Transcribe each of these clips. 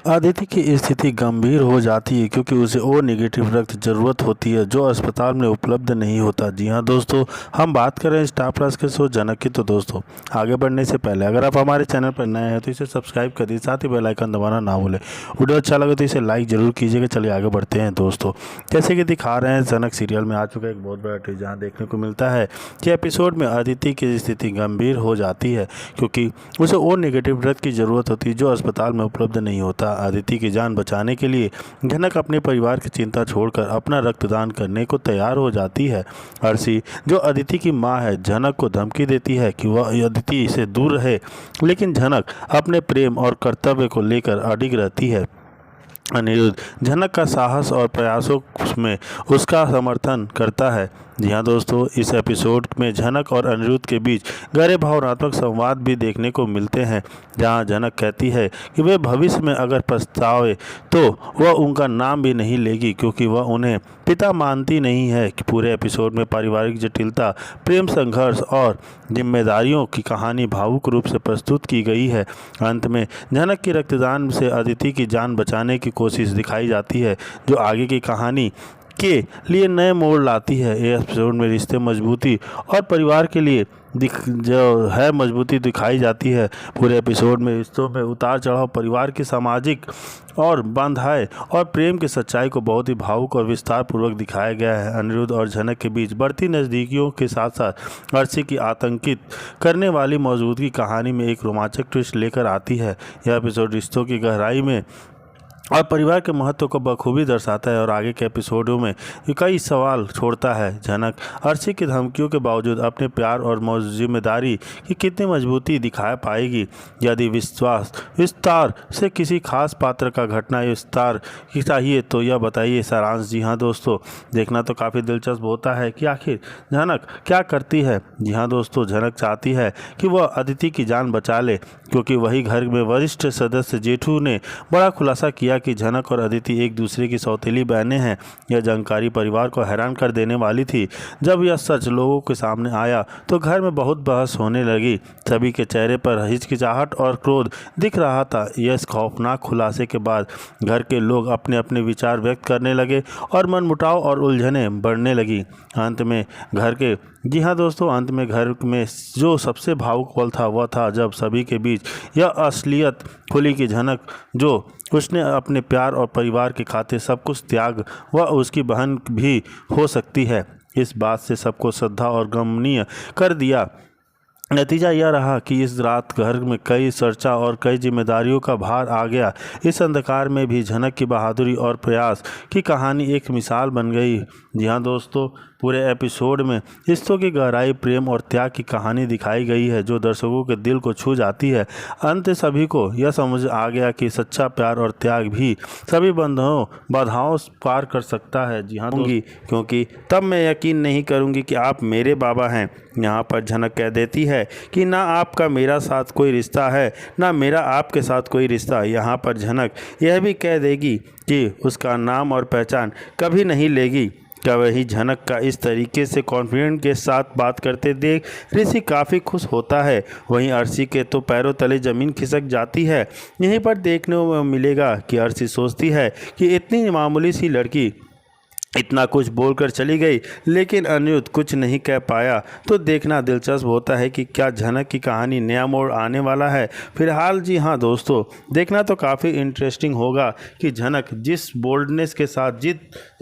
अदिति की स्थिति गंभीर हो जाती है क्योंकि उसे ओ नेगेटिव रक्त जरूरत होती है जो अस्पताल में उपलब्ध नहीं होता। जी हाँ दोस्तों, हम बात कर रहे हैं स्टार प्लस के शो जनक की। तो दोस्तों, आगे बढ़ने से पहले अगर आप हमारे चैनल पर नए हैं तो इसे सब्सक्राइब कर दीजिए, साथ ही बेल आइकन दबाना ना भूलें। वीडियो अच्छा लगे तो इसे लाइक जरूर कीजिएगा। चलिए आगे बढ़ते हैं दोस्तों। जैसे कि दिखा रहे हैं, जनक सीरियल में आ चुका एक बहुत बड़ा ट्विस्ट जहाँ देखने को मिलता है कि एपिसोड में अदिति की स्थिति गंभीर हो जाती है क्योंकि उसे ओ नेगेटिव रक्त की जरूरत होती है जो अस्पताल में उपलब्ध नहीं होता। अदिति की जान बचाने के लिए जनक अपने परिवार की चिंता छोड़कर अपना रक्तदान करने को तैयार हो जाती है। अर्शी, जो अदिति की मां है, जनक को धमकी देती है कि वह अदिति से दूर रहे, लेकिन जनक अपने प्रेम और कर्तव्य को लेकर अडिग रहती है। अनिरुद्ध जनक का साहस और प्रयासों में उसका समर्थन करता है। जी हाँ दोस्तों, इस एपिसोड में जनक और अनिरुद्ध के बीच गहरे भावनात्मक संवाद भी देखने को मिलते हैं, जहाँ जनक कहती है कि वे भविष्य में अगर पछतावे तो वह उनका नाम भी नहीं लेगी क्योंकि वह उन्हें पिता मानती नहीं है। कि पूरे एपिसोड में पारिवारिक जटिलता, प्रेम संघर्ष और जिम्मेदारियों की कहानी भावुक रूप से प्रस्तुत की गई है। अंत में जनक की रक्तदान से अदिति की जान बचाने की कोशिश दिखाई जाती है, जो आगे की कहानी के लिए नए मोड़ लाती है। ये एपिसोड में रिश्ते मजबूती और परिवार के लिए जो है मजबूती दिखाई जाती है। पूरे एपिसोड में रिश्तों में उतार चढ़ाव, परिवार की सामाजिक और बंधाई और प्रेम की सच्चाई को बहुत ही भावुक और विस्तार पूर्वक दिखाया गया है। अनिरुद्ध और जनक के बीच बढ़ती नज़दीकियों के साथ साथ अर्शी की आतंकित करने वाली मौजूदगी कहानी में एक रोमांचक ट्विस्ट लेकर आती है। यह एपिसोड रिश्तों की गहराई में और परिवार के महत्व को बखूबी दर्शाता है और आगे के एपिसोडों में कई सवाल छोड़ता है। जनक अर्शी की धमकियों के बावजूद अपने प्यार और जिम्मेदारी की कितनी मजबूती दिखा पाएगी। यदि विस्तार से किसी खास पात्र का घटना विस्तार की चाहिए तो यह बताइए सारांश। जी हाँ दोस्तों, देखना तो काफ़ी दिलचस्प होता है कि आखिर जनक क्या करती है। जी हाँ दोस्तों, जनक चाहती है कि वह अदिति की जान बचा ले क्योंकि वही घर में वरिष्ठ सदस्य जेठू ने बड़ा खुलासा किया कि जनक और अदिति एक दूसरे की सौतेली बहनें हैं। यह जानकारी परिवार को हैरान कर देने वाली थी। जब यह सच लोगों के सामने आया तो घर में बहुत बहस होने लगी। सभी के चेहरे पर हिचकिचाहट और क्रोध दिख रहा था। यह खौफनाक खुलासे के बाद घर के लोग अपने अपने विचार व्यक्त करने लगे और मनमुटाव और उलझनें बढ़ने लगी। अंत में घर में जो सबसे भावुक पल था वह था जब सभी के बीच यह असलियत खुली कि जनक जो उसने अपने प्यार और परिवार के खातिर सब कुछ त्याग वह उसकी बहन भी हो सकती है। इस बात से सबको श्रद्धा और गमनीय कर दिया। नतीजा यह रहा कि इस रात घर में कई चर्चा और कई जिम्मेदारियों का भार आ गया। इस अंधकार में भी जनक की बहादुरी और प्रयास की कहानी एक मिसाल बन गई। जी हाँ दोस्तों, पूरे एपिसोड में रिश्तों की गहराई, प्रेम और त्याग की कहानी दिखाई गई है जो दर्शकों के दिल को छू जाती है। अंत सभी को यह समझ आ गया कि सच्चा प्यार और त्याग भी सभी बाधाओं पार कर सकता है। जी हाँ क्योंकि तब मैं यकीन नहीं करूँगी कि आप मेरे बाबा हैं। यहाँ पर जनक कह देती है कि ना आपका मेरा साथ कोई रिश्ता है, ना मेरा आपके साथ कोई रिश्ता। यहाँ पर जनक यह भी कह देगी कि उसका नाम और पहचान कभी नहीं लेगी। क्या वही जनक का इस तरीके से कॉन्फिडेंट के साथ बात करते देख ऋषि काफ़ी खुश होता है। वहीं अर्शी के तो पैरों तले ज़मीन खिसक जाती है। यहीं पर देखने को मिलेगा कि अर्शी सोचती है कि इतनी मामूली सी लड़की इतना कुछ बोलकर चली गई, लेकिन अनिरुद्ध कुछ नहीं कह पाया। तो देखना दिलचस्प होता है कि क्या जनक की कहानी नया मोड़ आने वाला है। फिलहाल जी हाँ दोस्तों, देखना तो काफ़ी इंटरेस्टिंग होगा कि जनक जिस बोल्डनेस के साथ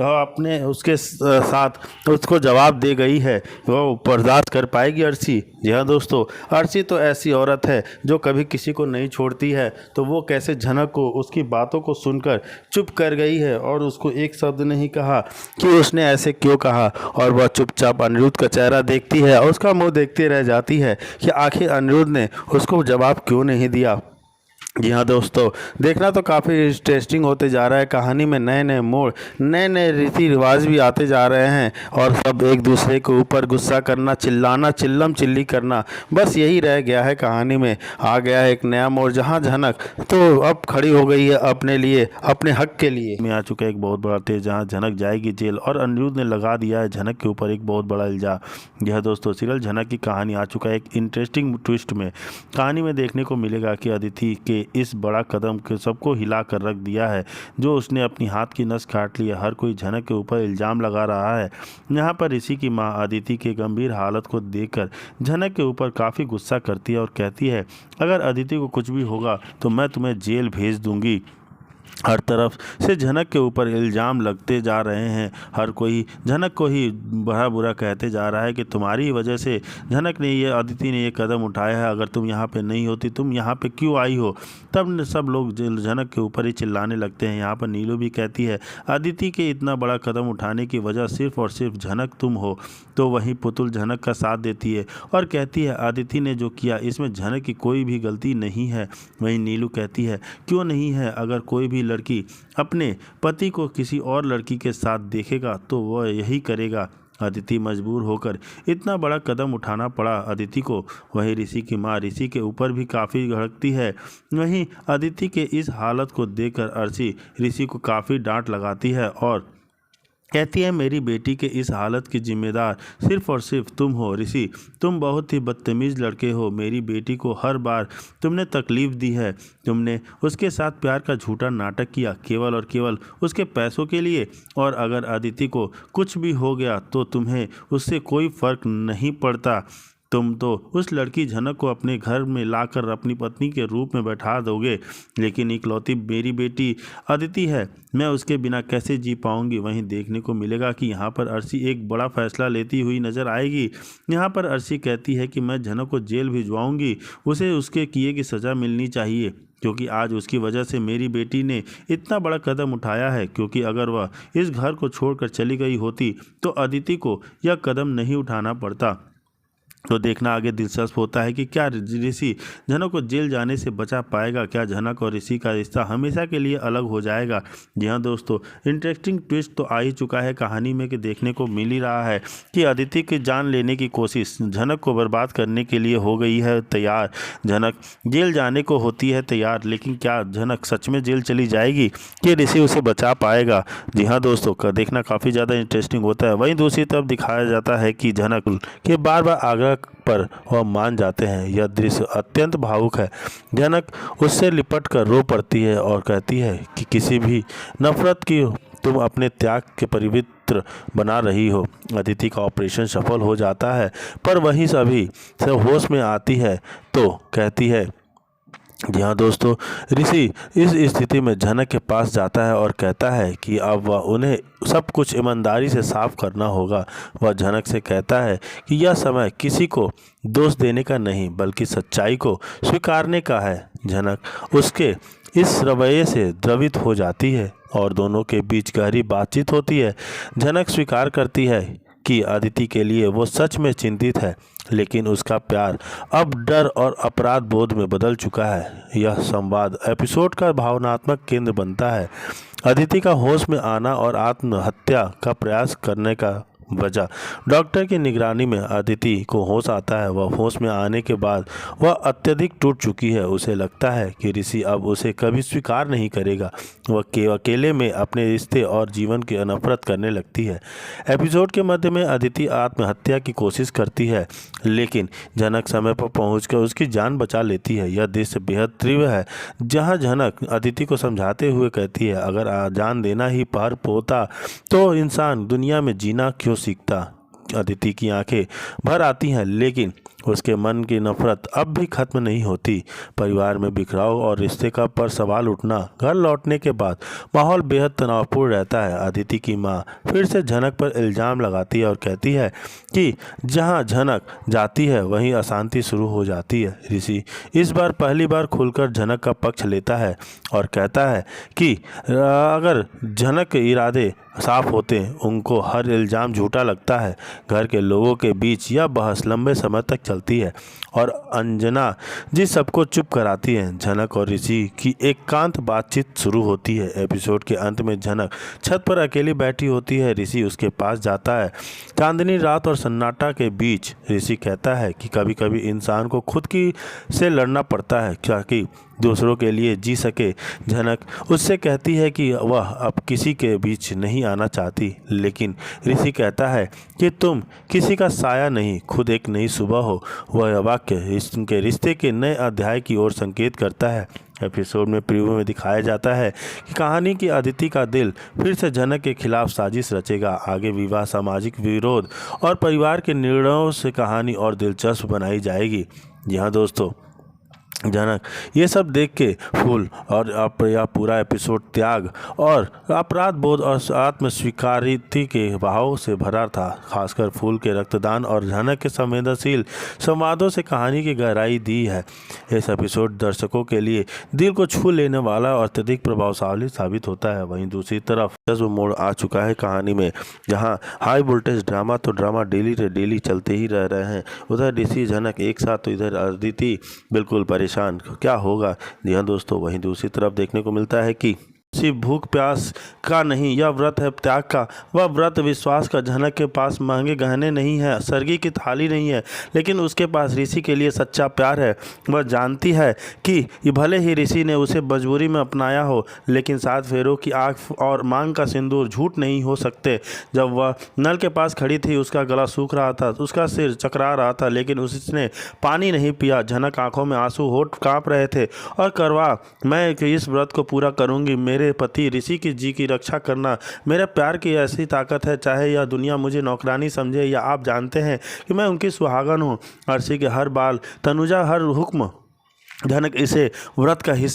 अपने उसके साथ उसको जवाब दे गई है वो बर्दाश्त कर पाएगी अर्शी। जी हाँ दोस्तों, अर्शी तो ऐसी औरत है जो कभी किसी को नहीं छोड़ती है। तो वो कैसे जनक को उसकी बातों को सुनकर चुप कर गई है और उसको एक शब्द नहीं कहा कि उसने ऐसे क्यों कहा, और वह चुपचाप अनिरुद्ध का चेहरा देखती है और उसका मुंह देखते रह जाती है कि आखिर अनिरुद्ध ने उसको जवाब क्यों नहीं दिया। जी हाँ दोस्तों, देखना तो काफ़ी इंटरेस्टिंग होते जा रहा है। कहानी में नए नए मोड़, नए नए रीति रिवाज भी आते जा रहे हैं और सब एक दूसरे के ऊपर गुस्सा करना, चिल्लाना, चिल्लम चिल्ली करना, बस यही रह गया है। कहानी में आ गया है एक नया मोड़ जहाँ जनक तो अब खड़ी हो गई है अपने लिए, अपने हक के लिए। में आ चुका है एक बहुत बड़ा तेज जहाँ जनक जाएगी जेल और अनिरुद्ध ने लगा दिया है जनक के ऊपर एक बहुत बड़ा इल्जाम। यह दोस्तों सीरियल जनक की कहानी आ चुका है एक इंटरेस्टिंग ट्विस्ट में। कहानी में देखने को मिलेगा कि अदिति के ने इस बड़ा कदम के सबको हिला कर रख दिया है, जो उसने अपनी हाथ की नस काट ली है। हर कोई झनक के ऊपर इल्ज़ाम लगा रहा है। यहाँ पर ऋषि की माँ अदिति के गंभीर हालत को देखकर झनक के ऊपर काफ़ी गुस्सा करती है और कहती है, अगर अदिति को कुछ भी होगा तो मैं तुम्हें जेल भेज दूंगी। हर तरफ से झनक के ऊपर इल्ज़ाम लगते जा रहे हैं। हर कोई झनक को ही बुरा बुरा कहते जा रहा है कि तुम्हारी वजह से झनक ने ये अदिति ने ये कदम उठाया है, अगर तुम यहाँ पे नहीं होती, तुम यहाँ पे क्यों आई हो। तब सब लोग झनक के ऊपर ही चिल्लाने लगते हैं। यहाँ पर नीलू भी कहती है, अदिति के इतना बड़ा कदम उठाने की वजह सिर्फ और सिर्फ झनक तुम हो। तो वहीं पुतुल झनक का साथ देती है और कहती है, अदिति ने जो किया इसमें झनक की कोई भी गलती नहीं है। वहीं नीलू कहती है, क्यों नहीं है, अगर कोई भी लड़की अपने पति को किसी और लड़की के साथ देखेगा तो वह यही करेगा। अदिति मजबूर होकर इतना बड़ा कदम उठाना पड़ा अदिति को। वहीं ऋषि की माँ ऋषि के ऊपर भी काफ़ी भड़कती है। वहीं अदिति के इस हालत को देखकर अर्शी ऋषि को काफ़ी डांट लगाती है और कहती है, मेरी बेटी के इस हालत की जिम्मेदार सिर्फ और सिर्फ तुम हो ऋषि, तुम बहुत ही बदतमीज़ लड़के हो। मेरी बेटी को हर बार तुमने तकलीफ़ दी है, तुमने उसके साथ प्यार का झूठा नाटक किया केवल और केवल उसके पैसों के लिए। और अगर अदिति को कुछ भी हो गया तो तुम्हें उससे कोई फ़र्क नहीं पड़ता। तुम तो उस लड़की झनक को अपने घर में लाकर अपनी पत्नी के रूप में बैठा दोगे, लेकिन इकलौती मेरी बेटी अदिति है, मैं उसके बिना कैसे जी पाऊंगी। वहीं देखने को मिलेगा कि यहाँ पर अर्शी एक बड़ा फैसला लेती हुई नजर आएगी। यहाँ पर अर्शी कहती है कि मैं झनक को जेल भिजवाऊंगी, उसे उसके किए की सज़ा मिलनी चाहिए, क्योंकि आज उसकी वजह से मेरी बेटी ने इतना बड़ा कदम उठाया है। क्योंकि अगर वह इस घर को छोड़कर चली गई होती तो अदिति को यह कदम नहीं उठाना पड़ता। तो देखना आगे दिलचस्प होता है कि क्या ऋषि झनक को जेल जाने से बचा पाएगा, क्या झनक और ऋषि का रिश्ता हमेशा के लिए अलग हो जाएगा। जी हाँ दोस्तों, इंटरेस्टिंग ट्विस्ट तो आ ही चुका है कहानी में कि देखने को मिल ही रहा है कि अदिति की जान लेने की कोशिश झनक को बर्बाद करने के लिए हो गई है तैयार। झनक जेल जाने को होती है तैयार, लेकिन क्या झनक सच में जेल चली जाएगी कि ऋषि उसे बचा पाएगा। जी हाँ दोस्तों, का देखना काफ़ी ज़्यादा इंटरेस्टिंग होता है। वहीं दूसरी तरफ दिखाया जाता है कि झनक के बार बार आग्रह पर वह मान जाते हैं। यह दृश्य अत्यंत भावुक है। झनक उससे लिपट कर रो पड़ती है और कहती है कि किसी भी नफरत की तुम अपने त्याग के पवित्र बना रही हो। अदिति का ऑपरेशन सफल हो जाता है, पर वहीं सभी से होश में आती है तो कहती है, जी हाँ दोस्तों, ऋषि इस स्थिति में झनक के पास जाता है और कहता है कि अब वह उन्हें सब कुछ ईमानदारी से साफ करना होगा। वह झनक से कहता है कि यह समय किसी को दोष देने का नहीं बल्कि सच्चाई को स्वीकारने का है। झनक उसके इस रवैये से द्रवित हो जाती है और दोनों के बीच गहरी बातचीत होती है। झनक स्वीकार करती है कि अदिति के लिए वो सच में चिंतित है, लेकिन उसका प्यार अब डर और अपराध बोध में बदल चुका है। यह संवाद एपिसोड का भावनात्मक केंद्र बनता है। अदिति का होश में आना और आत्महत्या का प्रयास करने का वजह। डॉक्टर की निगरानी में अदिति को होश आता है। वह होश में आने के बाद वह अत्यधिक टूट चुकी है। उसे लगता है कि ऋषि अब उसे कभी स्वीकार नहीं करेगा। वह अकेले में अपने रिश्ते और जीवन की नफरत करने लगती है। एपिसोड के मध्य में अदिति आत्महत्या की कोशिश करती है, लेकिन झनक समय पर पहुंचकर उसकी जान बचा लेती है। यह दृश्य बेहद तीव्र है, जहां झनक अदिति को समझाते हुए कहती है, अगर जान देना ही पार होता तो इंसान दुनिया में जीना क्यों सीखता। अदिति की आंखें भर आती हैं, लेकिन उसके मन की नफरत अब भी खत्म नहीं होती। परिवार में बिखराव और रिश्ते का पर सवाल उठना। घर लौटने के बाद माहौल बेहद तनावपूर्ण रहता है। अदिति की मां फिर से झनक पर इल्ज़ाम लगाती है और कहती है कि जहां झनक जाती है वहीं अशांति शुरू हो जाती है। ऋषि इस बार पहली बार खुलकर झनक का पक्ष लेता है और कहता है कि अगर झनक के इरादे साफ होते, उनको हर इल्ज़ाम झूठा लगता है। घर के लोगों के बीच यह बहस लंबे समय तक चलती है और अंजना जी सबको चुप कराती है। झनक और ऋषि की एकांत बातचीत शुरू होती है। एपिसोड के अंत में झनक छत पर अकेली बैठी होती है। ऋषि उसके पास जाता है। चांदनी रात और सन्नाटा के बीच ऋषि कहता है कि कभी कभी इंसान को खुद की से लड़ना पड़ता है ताकि दूसरों के लिए जी सके। झनक उससे कहती है कि वह अब किसी के बीच नहीं आना चाहती, लेकिन ऋषि कहता है कि तुम किसी का साया नहीं, खुद एक नई सुबह हो। वह वाक्य उनके रिश्ते के नए अध्याय की ओर संकेत करता है। एपिसोड में प्रीव्यू में दिखाया जाता है कि कहानी की अदिति का दिल फिर से जनक के खिलाफ साजिश रचेगा। आगे विवाह, सामाजिक विरोध और परिवार के निर्णयों से कहानी और दिलचस्प बनाई जाएगी। जी हाँ दोस्तों, जनक ये सब देख के फूल और यह पूरा एपिसोड त्याग और अपराध बोध और आत्मस्वीकृति के भाव से भरा था। खासकर फूल के रक्तदान और जनक के संवेदनशील संवादों से कहानी की गहराई दी है। इस एपिसोड दर्शकों के लिए दिल को छू लेने वाला और अत्यधिक प्रभावशाली साबित होता है। वहीं दूसरी तरफ वो मोड़ आ चुका है कहानी में, जहाँ हाई वोल्टेज ड्रामा तो ड्रामा डेली चलते ही रह रहे हैं। उधर ऋषि जनक एक साथ, तो इधर अदिति बिल्कुल परेशान, क्या होगा। जी हाँ दोस्तों, वहीं दूसरी तरफ देखने को मिलता है कि सिर्फ भूख प्यास का नहीं, यह व्रत है त्याग का। वह व्रत विश्वास का। जनक के पास महंगे गहने नहीं है, सरगी की थाली नहीं है, लेकिन उसके पास ऋषि के लिए सच्चा प्यार है। वह जानती है कि भले ही ऋषि ने उसे मजबूरी में अपनाया हो, लेकिन 7 फेरों की आँख और मांग का सिंदूर झूठ नहीं हो सकते। जब वह नल के पास खड़ी थी, उसका गला सूख रहा था, उसका सिर चकरा रहा था, लेकिन उसने पानी नहीं पिया। जनक आंखों में आंसू, होठ कांप रहे थे और करवा, मैं इस व्रत को पूरा करूंगी। मेरे पति ऋषि की जी की रक्षा करना मेरे प्यार की ऐसी ताकत है, चाहे यह दुनिया मुझे नौकरानी समझे या आप जानते हैं कि मैं उनकी सुहागन हूँ। अर्शी के हर बाल, तनुजा हर हुक्म, जनक इसे व्रत का हिस्सा